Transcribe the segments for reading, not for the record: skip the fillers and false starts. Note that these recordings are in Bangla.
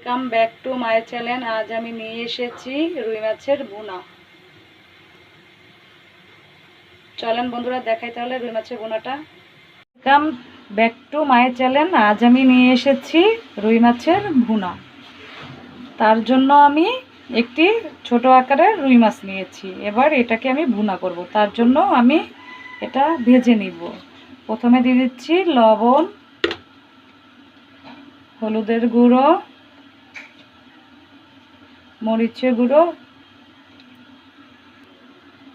Welcome back to my channel. আজ আমি নিয়ে এসেছি রুই মাছের ভুনা। চলেন বন্ধুরা দেখাই তাহলে রুই মাছের ভুনাটা। Welcome back to my channel. আজ আমি নিয়ে এসেছি রুই মাছের ভুনা। তার জন্য আমি একটি ছোট আকারের রুই মাছ নিয়েছি। এবার এটাকে আমি ভুনা করব। তার জন্য আমি এটা ভেজে নিব। প্রথমে দিয়ে দিচ্ছি লবণ, হলুদের গুঁড়ো, মরিচের গুঁড়ো।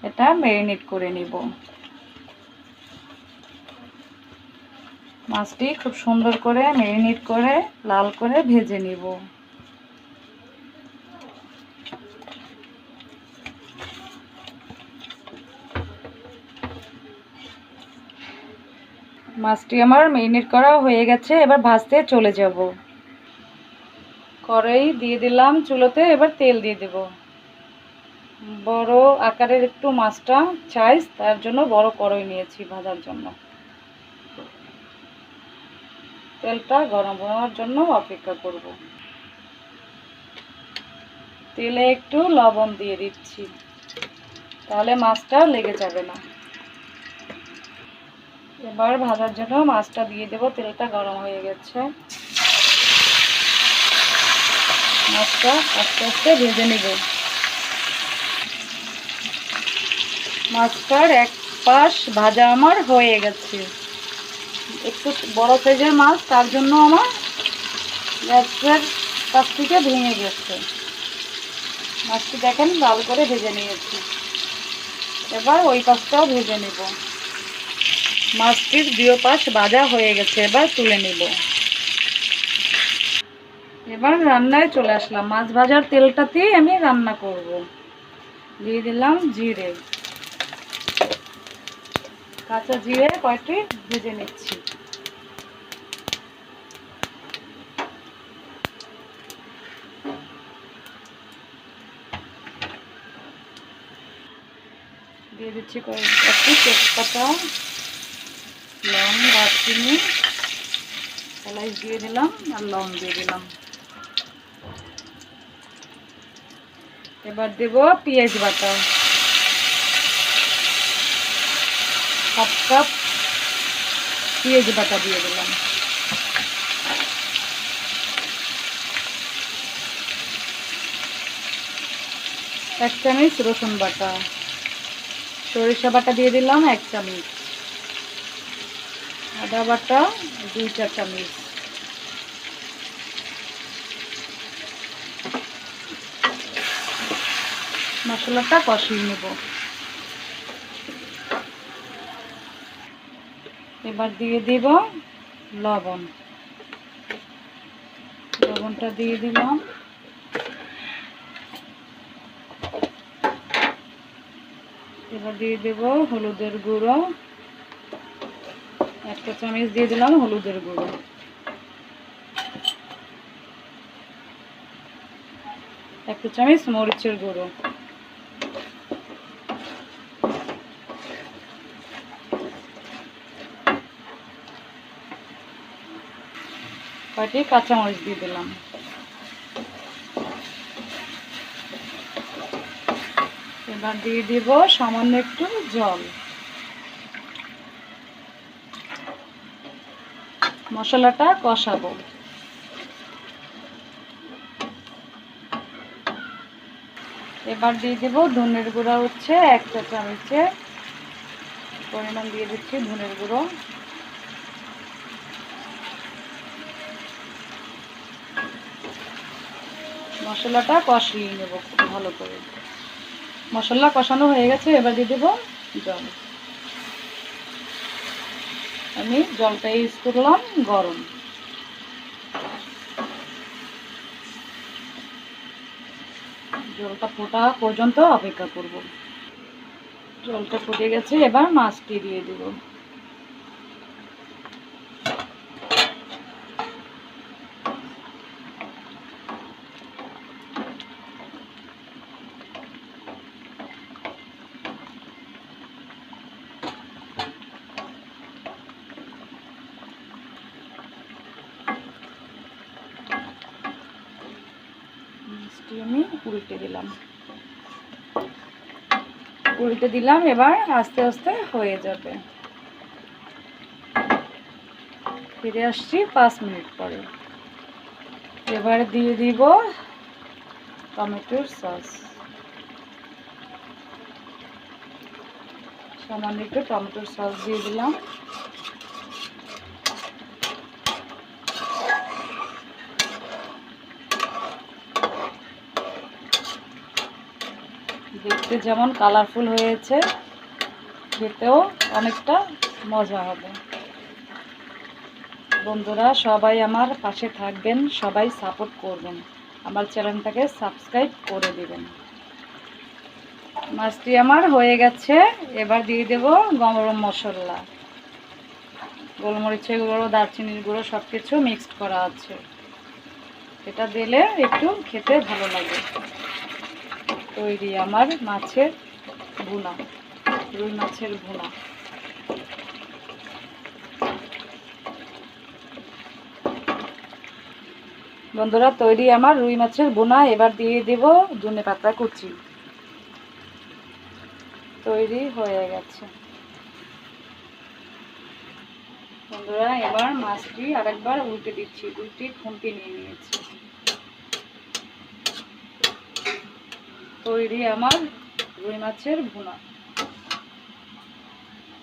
এটা ম্যারিনেট করে নিব। মাছটি খুব সুন্দর করে ম্যারিনেট করে লাল করে ভেজে নিব। মাছটি আমার ম্যারিনেট করা হয়ে গেছে। এবার ভাজতে চলে যাব। কড়াই দিয়ে দিলাম চুলোতে। এবার তেল দিয়ে দেব। বড় আকারের একটু মাছটা সাইজ, তার জন্য বড় কড়াই নিয়েছি ভাজার জন্য। তেলটা গরম হওয়ার জন্য অপেক্ষা করব। তেলে একটু লবণ দিয়ে দিচ্ছি, তাহলে মাছটা লেগে যাবে না। এবার ভাজার জন্য মাছটা দিয়ে দেব। তেলটা গরম হয়ে গেছে। মাছটা আস্তে আস্তে ভেজে নেব। মাছটার এক পাশ ভাজা আমার হয়ে গেছে। একটু বড় সাইজের মাছ, তার জন্য আমার গ্যাসের কাছ থেকে ভেঙে গেছে। মাছটি দেখেন লাল করে ভেজে নিয়েছি। এবার ওই পাশটাও ভেজে নেব। মাছটির দুই পাশ ভাজা হয়ে গেছে। এবার তুলে নেব। এবার রান্নায় চলে আসলাম। মাছ ভাজার তেলটাতেই আমি রান্না করব। দিয়ে দিলাম জিরে, কাঁচা জিরে কয়েকটি ভেজে নিচ্ছি। দিয়ে দিচ্ছি কয়েকটি তেজপাতা, লং, দারচিনি, এলাচ দিয়ে দিলাম আর লং দিয়ে দিলাম। এবার দেব পেঁয়াজ বাটা, 1/2 কাপ পেঁয়াজ বাটা দিয়ে দিলাম। এক চামচ রসুন বাটা, সরিষা বাটা দিয়ে দিলাম 1 চামচ, আদা বাটা 2-4 চামচ। মশলাটা কষিয়ে নেব। এবার দিয়ে দিব লবণ। লবণটা দিয়ে দিলাম। এবার দিয়ে দেব হলুদের গুঁড়ো, 1 চামচ দিয়ে দিলাম হলুদের গুঁড়ো। এক চামচ মরিচের গুঁড়ো। কয়েকটি কাঁচামরিচ দিয়ে দিলাম। এবার দিয়ে দিব সামান্য একটু জল। মশলাটা কষাবো। এবার দিয়ে দেব ধনের গুঁড়া, হচ্ছে 1 চা চামচের পরিমাণ দিয়ে দিচ্ছি ধনের গুঁড়ো। মশলাটা কষিয়ে নেব খুব ভালো করে। মশলা কষানো হয়ে গেছে। এবার দিয়ে দেব জল। আমি জলটা ইউজ করলাম গরম। জলটা ফোটা পর্যন্ত অপেক্ষা করব। জলটা ফুটে গেছে। এবার মাছটি দিয়ে দেব। মাছটি আমি উল্টে দিলাম। এবার আস্তে আস্তে হয়ে যাবে। ফিরে আসছি 5 মিনিট পরে। এবার দিয়ে দিব টমেটোর সস। সামান্য একটু টমেটোর সস দিয়ে দিলাম। দেখতে যেমন কালারফুল হয়েছে, খেতেও অনেকটা মজা হবে। বন্ধুরা সবাই আমার পাশে থাকবেন, সবাই সাপোর্ট করবেন, আমার চ্যানেলটাকে সাবস্ক্রাইব করে দিবেন। মাছটি আমার হয়ে গেছে। এবার দিয়ে দেব গরম মশলা, গোলমরিচের গুঁড়ো, দারচিনির গুঁড়ো সব কিছু মিক্সড করা আছে। এটা দিলে একটু খেতে ভালো লাগে। তৈরি আমার মাছের ভুনা, রুই মাছের ভুনা। বন্ধুরা তৈরি আমার রুই মাছের ভুনা। এবার দিয়ে দেব ধনেপাতা কুচি। তৈরি হয়ে গেছে। বন্ধুরা এবার মাছটি আরেকবার উল্টে দিচ্ছি। 2টি খুন্তি নিয়ে নিয়েছি। তৈরি আমার রুই মাছের ভুনা।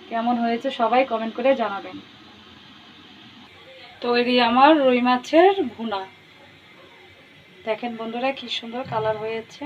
কেমন হয়েছে সবাই কমেন্ট করে জানাবেন। তৈরি আমার রুই মাছের ভুনা। দেখেন বন্ধুরা কি সুন্দর কালার হয়েছে।